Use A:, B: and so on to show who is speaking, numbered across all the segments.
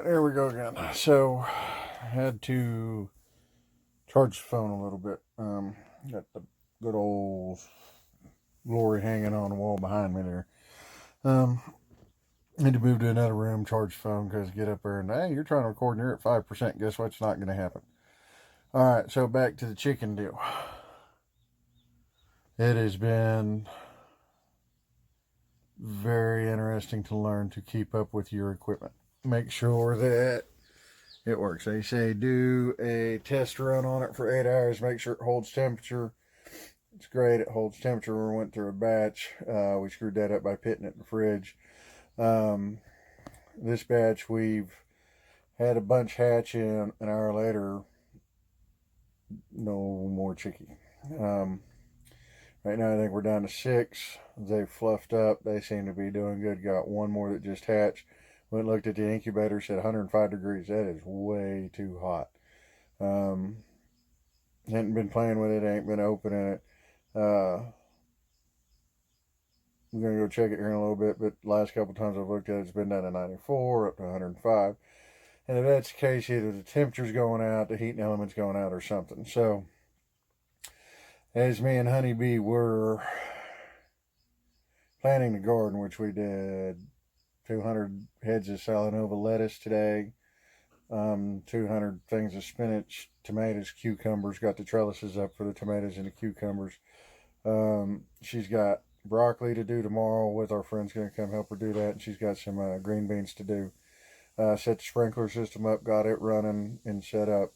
A: right, there we go again. So, I had to charge the phone a little bit. Got the good old glory hanging on the wall behind me there. Um, Need to move to another room, charge the phone, because get up there and, hey, you're trying to record and you're at 5%. Guess what's not going to happen? All right, so back to the chicken deal. It has been very interesting to learn to keep up with your equipment. Make sure that it works. They say do a test run on it for 8 hours. Make sure it holds temperature. It's great. It holds temperature. We went through a batch. We screwed that up by putting it in the fridge. Um, this batch, we've had a bunch hatch in. An hour later, no more chickie. Right now, I think we're down to 6. They've fluffed up. They seem to be doing good. Got one more that just hatched. Went and looked at the incubator, said 105 degrees. That is way too hot. Hadn't been playing with it, ain't been opening it. I'm going to go check it here in a little bit, but the last couple times I've looked at it, it's been down to 94, up to 105. And if that's the case, either the temperature's going out, the heating element's going out, or something. So, as me and Honeybee were planting the garden, which we did 200 heads of Salanova lettuce today, 200 things of spinach, tomatoes, cucumbers, got the trellises up for the tomatoes and the cucumbers. She's got broccoli to do tomorrow with our friends going to come help her do that, and she's got some green beans to do. Set the sprinkler system up, got it running and set up.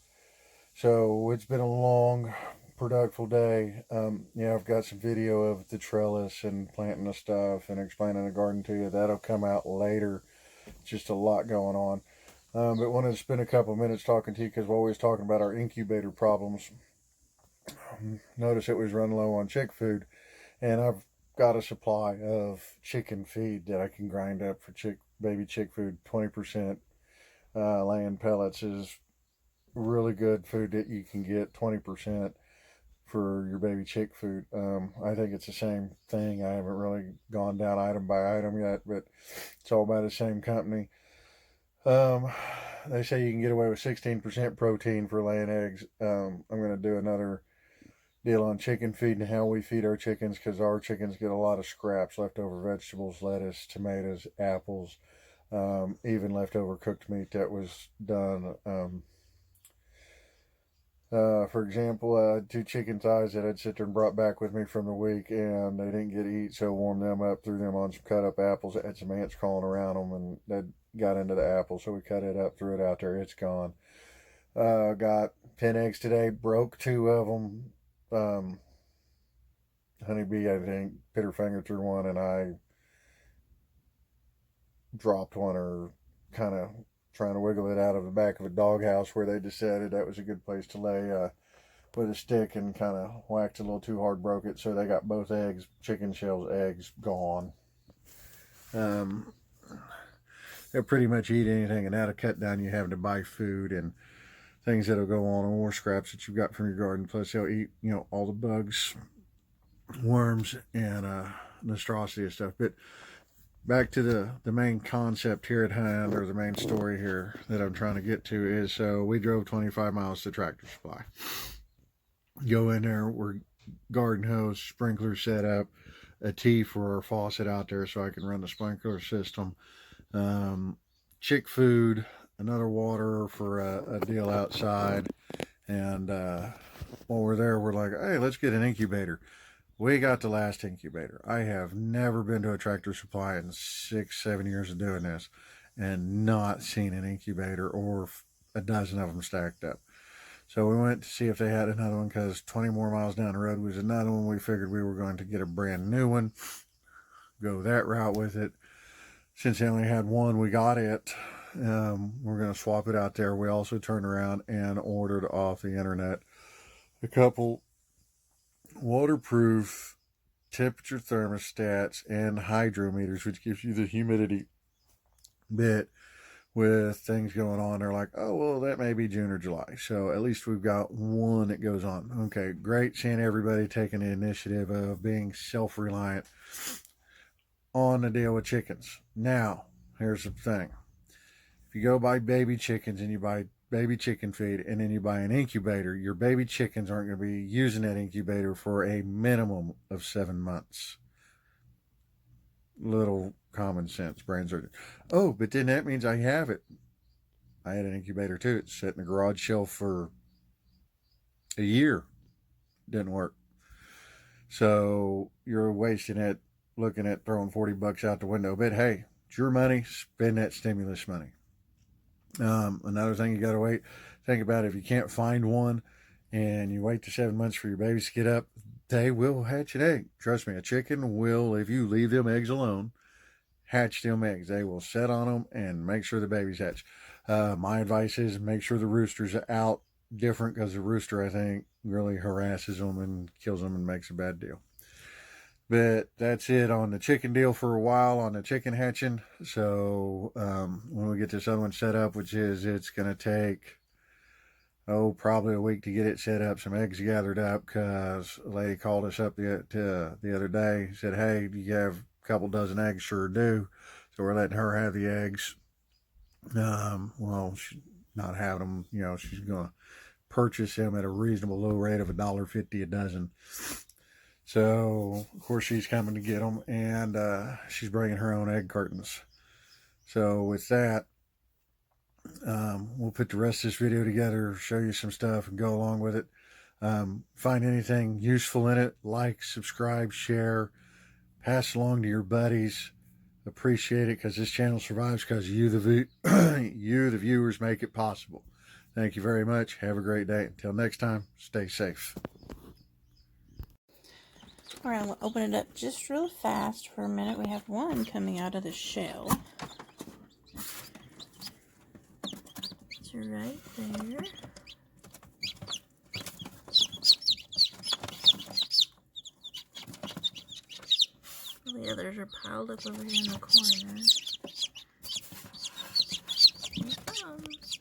A: So it's been a long, productive day. I've got some video of the trellis and planting the stuff and explaining the garden to you. That'll come out later. Just a lot going on. But wanted to spend a couple of minutes talking to you because we're always talking about our incubator problems. Notice it was running low on chick food, and I've got a supply of chicken feed that I can grind up for baby chick food. 20% laying pellets is really good food that you can get 20% for your baby chick food. I think it's the same thing. I haven't really gone down item by item yet, but it's all by the same company. They say you can get away with 16% protein for laying eggs. I'm going to do another deal on chicken feed and how we feed our chickens, because our chickens get a lot of scraps, leftover vegetables, lettuce, tomatoes, apples, even leftover cooked meat that was done. For example, I had 2 chicken thighs that I'd sit there and brought back with me from the week, and they didn't get to eat, so warmed them up, threw them on some cut up apples. It had some ants crawling around them, and that got into the apple, so we cut it up, threw it out there. It's gone. Got 10 eggs today, broke 2 of them. Honeybee, I think, put her finger through one, and I dropped one, or kind of trying to wiggle it out of the back of a doghouse where they decided that was a good place to lay with a stick, and kind of whacked a little too hard, broke it. So they got both eggs, chicken shells, eggs gone. They'll pretty much eat anything, and that'll cut down you having to buy food and things that'll go on, or scraps that you've got from your garden. Plus, they'll eat, all the bugs, worms, and monstrosity and stuff. But back to the main concept here at hand, or the main story here that I'm trying to get to, is so we drove 25 miles to Tractor Supply. Go in there, we're garden hose, sprinkler set up, a T for our faucet out there so I can run the sprinkler system, chick food, another water for a deal outside. And while we're there, we're like, hey, let's get an incubator. We got the last incubator. I have never been to a Tractor Supply in 6-7 years of doing this and not seen an incubator or a dozen of them stacked up. So we went to see if they had another one, because 20 more miles down the road was another one. We figured we were going to get a brand new one, go that route with it. Since they only had one, we got it. We're going to swap it out there. We also turned around and ordered off the internet a couple waterproof temperature thermostats and hydrometers, which gives you the humidity bit with things going on. They're like, oh, well, that may be June or July. So at least we've got one that goes on. Okay, great seeing everybody taking the initiative of being self-reliant on the deal with chickens. Now, here's the thing. If you go buy baby chickens and you buy baby chicken feed and then you buy an incubator, your baby chickens aren't going to be using that incubator for a minimum of 7 months. Little common sense, brain surgery. Oh, but then that means I have it. I had an incubator too. It's sat in the garage shelf for a year. Didn't work. So you're wasting it looking at throwing $40 out the window. But hey, it's your money. Spend that stimulus money. Another thing you got to wait. Think about it. If you can't find one and you wait to 7 months for your babies to get up, they will hatch an egg. Trust me, a chicken will, if you leave them eggs alone, hatch them eggs. They will set on them and make sure the babies hatch. My advice is make sure the roosters are out different, because the rooster, I think, really harasses them and kills them and makes a bad deal. But that's it on the chicken deal for a while, on the chicken hatching. So when we get this other one set up, which is, it's going to take, probably a week to get it set up, some eggs gathered up, because a lady called us up the other day, said, hey, do you have a couple dozen eggs? Sure do. So we're letting her have the eggs. Well, she's not having them, she's going to purchase them at a reasonable low rate of $1.50 a dozen. So, of course, she's coming to get them, and she's bringing her own egg cartons. So, with that, we'll put the rest of this video together, show you some stuff, and go along with it. Find anything useful in it, like, subscribe, share, pass along to your buddies. Appreciate it, because this channel survives because you, the viewers, make it possible. Thank you very much. Have a great day. Until next time, stay safe.
B: All right, we'll open it up just real fast for a minute. We have one coming out of the shell. It's right there. The others are piled up over here in the corner. Here it comes.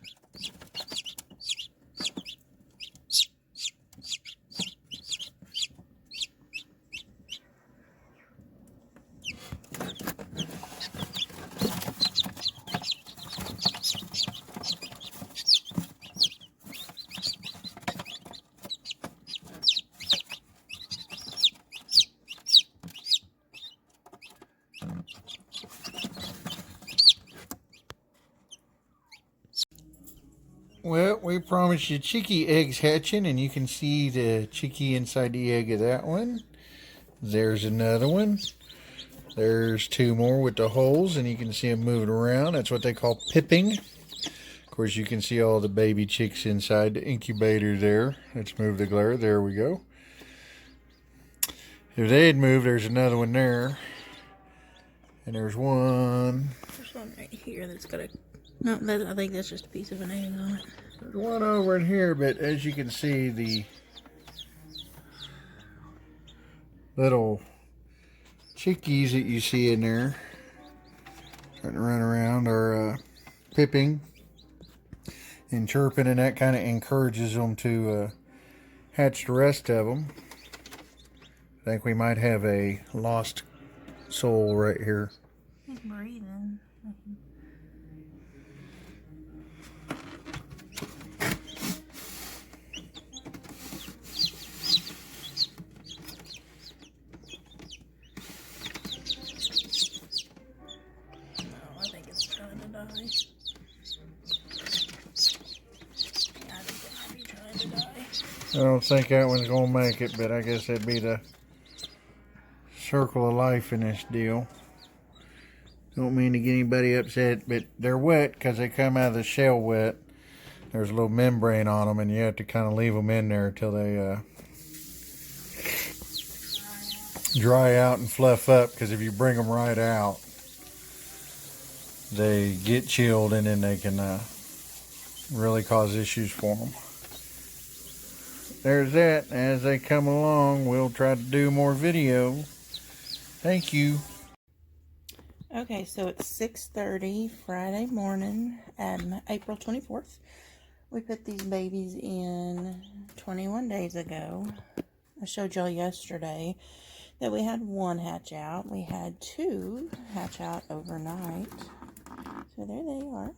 A: Well, we promised you chickie eggs hatching, and you can see the chickie inside the egg of that one. There's another one. There's two more with the holes, and you can see them moving around. That's what they call pipping. Of course, you can see all the baby chicks inside the incubator there. Let's move the glare. There we go. If they had moved, there's another one there. And there's one.
B: There's one right here that's got a... No, I think that's just a piece of an egg on it.
A: There's one over in here, but as you can see, the little chickies that you see in there trying to run around are pipping and chirping, and that kind of encourages them to hatch the rest of them. I think we might have a lost soul right here.
B: He's breathing.
A: I don't think that one's going to make it, but I guess that'd be the circle of life in this deal. Don't mean to get anybody upset, but they're wet because they come out of the shell wet. There's a little membrane on them, and you have to kind of leave them in there until they dry out and fluff up, because if you bring them right out, they get chilled, and then they can really cause issues for them. There's that. As they come along, we'll try to do more video. Thank you.
B: Okay, so it's 6:30 Friday morning, April 24th. We put these babies in 21 days ago. I showed y'all yesterday that we had one hatch out. We had two hatch out overnight. So there they are.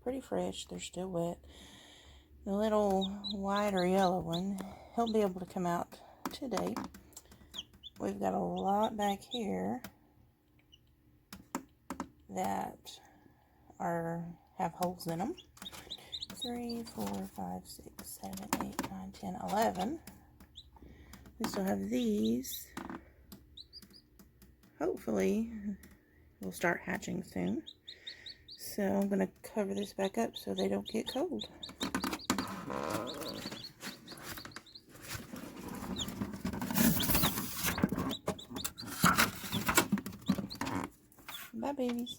B: pretty fresh. They're still wet. The little white or yellow one, he'll be able to come out today. We've got a lot back here that have holes in them. 3, 4, 5, 6, 7, 8, 9, 10, 11. We still have these. Hopefully, we'll start hatching soon. So I'm going to cover this back up so they don't get cold. Bye, babies.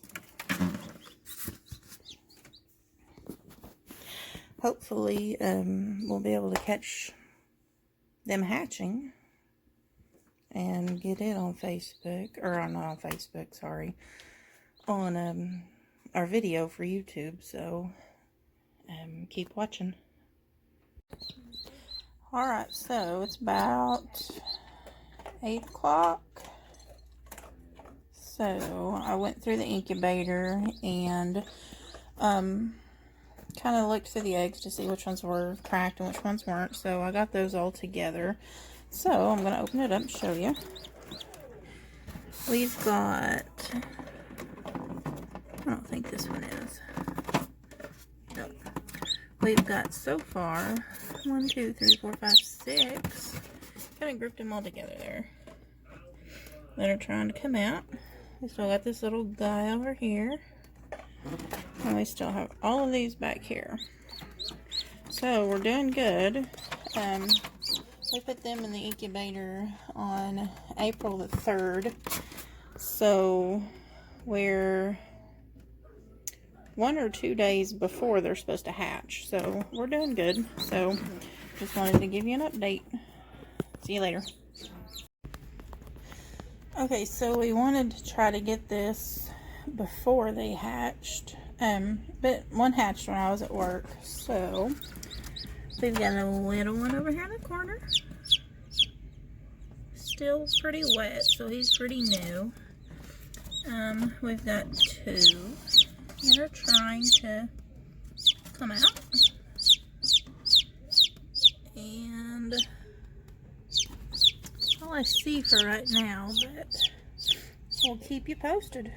B: Hopefully, we'll be able to catch them hatching and get it on Facebook, or not on Facebook, sorry, on our video for YouTube. So keep watching. Alright, so it's about 8 o'clock. So I went through the incubator and kind of looked through the eggs to see which ones were cracked and which ones weren't. So I got those all together. So I'm going to open it up and show you. We've got, I don't think this one is. Nope. We've got so far 1, 2, 3, 4, 5, 6. Kind of grouped them all together there. That are trying to come out. We still got this little guy over here. And we still have all of these back here. So we're doing good. We put them in the incubator on April the 3rd. So we're 1 or 2 days before they're supposed to hatch. So we're doing good. So just wanted to give you an update. See you later. Okay, so we wanted to try to get this before they hatched. But one hatched when I was at work. So we've got a little one over here in the corner. Still pretty wet, so he's pretty new. We've got 2 that are trying to come out. And all I see for right now, but we'll keep you posted.